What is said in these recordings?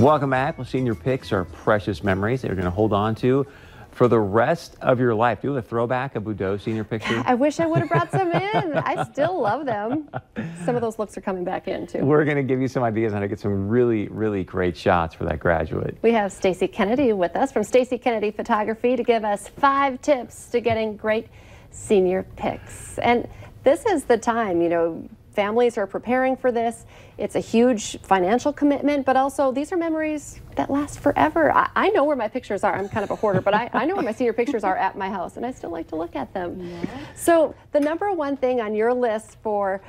Welcome back. Well, senior pics are precious memories that you're going to hold on to for the rest of your life. Do you have a throwback of Boudreaux senior picture? I wish I would have brought some in. I still love them. Some of those looks are coming back in too. We're going to give you some ideas on how to get some really, really great shots for that graduate. We have Stacey Kennedy with us from Stacey Kennedy Photography to give us 5 tips to getting great senior pics. And this is the time, you know, families are preparing for this. It's a huge financial commitment, but also these are memories that last forever. I know where my pictures are. I'm kind of a hoarder, but I know where my senior pictures are at my house, and I still like to look at them. Yeah. So the #1 thing on your list for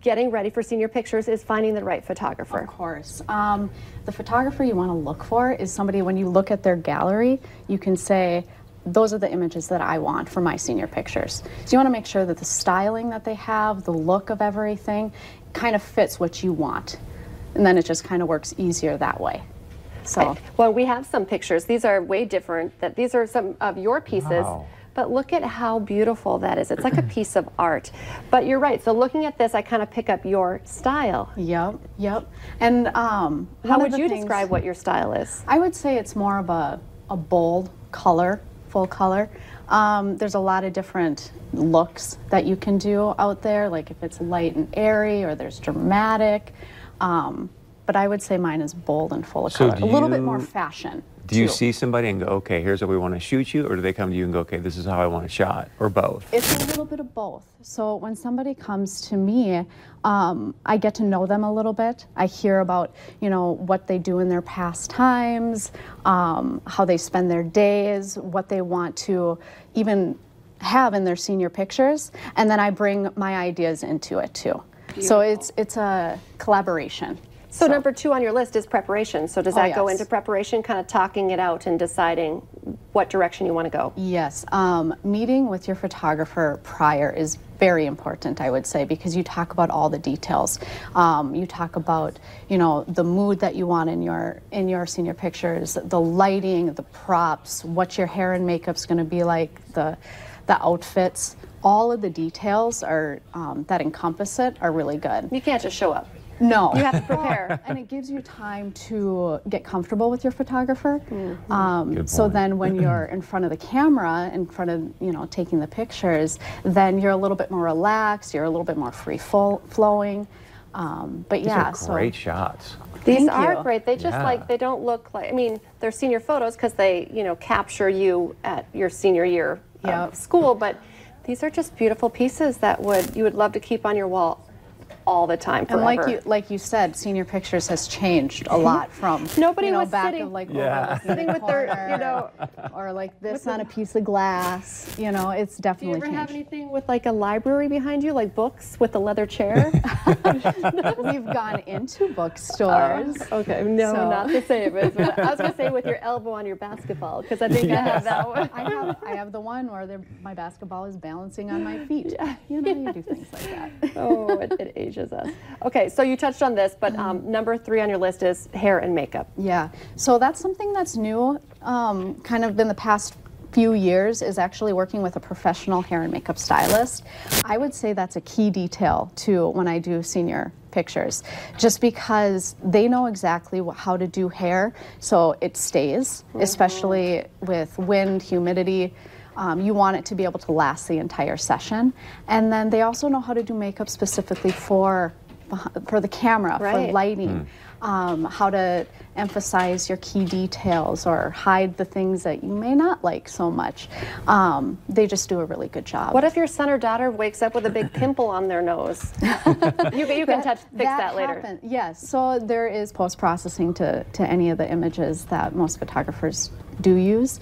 getting ready for senior pictures is finding the right photographer. Of course. The photographer you want to look for is somebody, when you look at their gallery, you can say, those are the images that I want for my senior pictures. So you want to make sure that the styling that they have, the look of everything, kind of fits what you want. And then it just kind of works easier that way. So, well, we have some pictures. These are way different. These are some of your pieces. Wow. But look at how beautiful that is. It's like a piece of art. But you're right. So looking at this, I kind of pick up your style. Yep, yep. And how would you describe what your style is? I would say it's more of a bold color, full color. There's a lot of different looks that you can do out there, like if it's light and airy or there's dramatic. But I would say mine is bold and full of color. A little bit more fashion. Do you see somebody and go, okay, here's how we want to shoot you, or do they come to you and go, okay, this is how I want it shot, or both? It's a little bit of both. So when somebody comes to me, I get to know them a little bit. I hear about, you know, what they do in their pastimes, how they spend their days, what they want to even have in their senior pictures, and then I bring my ideas into it too. Beautiful. So it's a collaboration. So #2 on your list is preparation. So does that go into preparation, kind of talking it out and deciding what direction you want to go? Yes. Meeting with your photographer prior is very important, I would say, because you talk about all the details. You talk about, you know, the mood that you want in your senior pictures, the lighting, the props, what your hair and makeup's going to be like, the outfits. All of the details are that encompass it are really good. You can't just show up. No. You have to prepare. And it gives you time to get comfortable with your photographer. So then when you're in front of the camera, in front of, you know, taking the pictures, then you're a little bit more relaxed, you're a little bit more free-flowing. But yeah. These are great shots. These are great. They just they don't look like, I mean, they're senior photos because they, you know, capture you at your senior year of school, but these are just beautiful pieces that you would love to keep on your wall all the time, forever. And like you said, senior pictures has changed a lot from nobody was back sitting, of like sitting with their, you know, or like this on a piece of glass. You know, it's definitely changed. Do you ever have anything with like a library behind you, like books with a leather chair? We've gone into bookstores. Okay, no, not the same. I was gonna say with your elbow on your basketball, because I think I have that one. I have the one where my basketball is balancing on my feet. You know, you do things like that. Oh, it ages us. Okay, so you touched on this, but #3 on your list is hair and makeup. Yeah, so that's something that's new, kind of in the past few years, is actually working with a professional hair and makeup stylist. I would say that's a key detail too when I do senior pictures, just because they know exactly how to do hair so it stays, especially with wind, humidity. You want it to be able to last the entire session. And then they also know how to do makeup specifically for the camera, for lighting, how to emphasize your key details or hide the things that you may not like so much. They just do a really good job. What if your son or daughter wakes up with a big pimple on their nose? You can fix that later. Yes, so there is post-processing to any of the images that most photographers do use.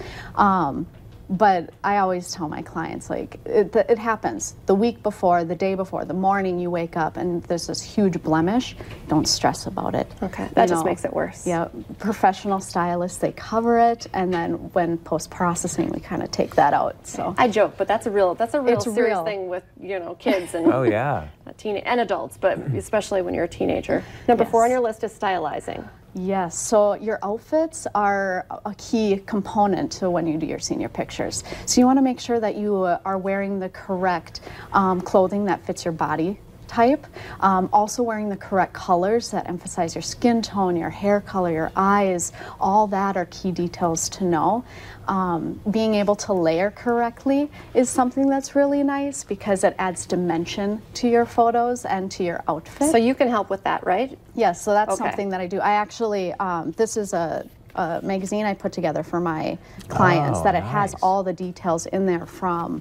But I always tell my clients, like, it happens. The week before, the day before, the morning you wake up and there's this huge blemish, don't stress about it. Okay, that just makes it worse. Yeah, professional stylists, they cover it, and then when post-processing, we kind of take that out. So I joke, but that's a real serious thing with, you know, kids and and adults, but especially when you're a teenager. #4 on your list is stylizing. Yes, so your outfits are a key component to when you do your senior pictures. So you want to make sure that you are wearing the correct clothing that fits your body type. Also wearing the correct colors that emphasize your skin tone, your hair color, your eyes, all that are key details to know. Being able to layer correctly is something that's really nice because it adds dimension to your photos and to your outfit. So you can help with that, right? Yes, so that's Okay. something that I do. I actually, this is a magazine I put together for my clients that it has nice. all the details in there from,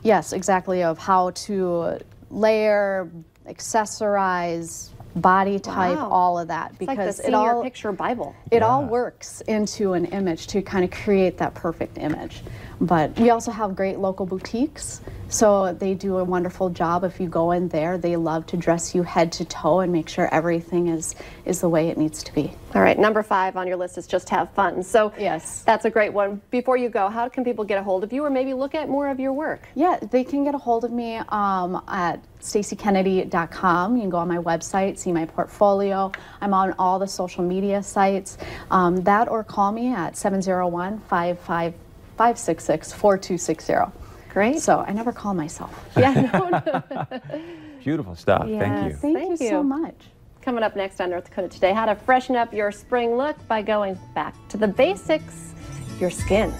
yes, exactly, of how to layer, accessorize, body type, Wow. all of that, It's like the because it Senior all Picture Bible. it all Yeah. works into an image to kind of create that perfect image. But we also have great local boutiques, so they do a wonderful job. If you go in there, they love to dress you head to toe and make sure everything is the way it needs to be. All right, number 5 on your list is just have fun. So Yes. that's a great one. Before you go, how can people get a hold of you or maybe look at more of your work? Yeah, they can get a hold of me at stacykennedy.com. You can go on my website, see my portfolio. I'm on all the social media sites. That or call me at 701-566-4260. Great. So I never call myself. Yeah, no. Beautiful stuff. Thank you. Yes. Thank Thank you you. so much. Coming up next on North Dakota Today, how to freshen up your spring look by going back to the basics, your skin.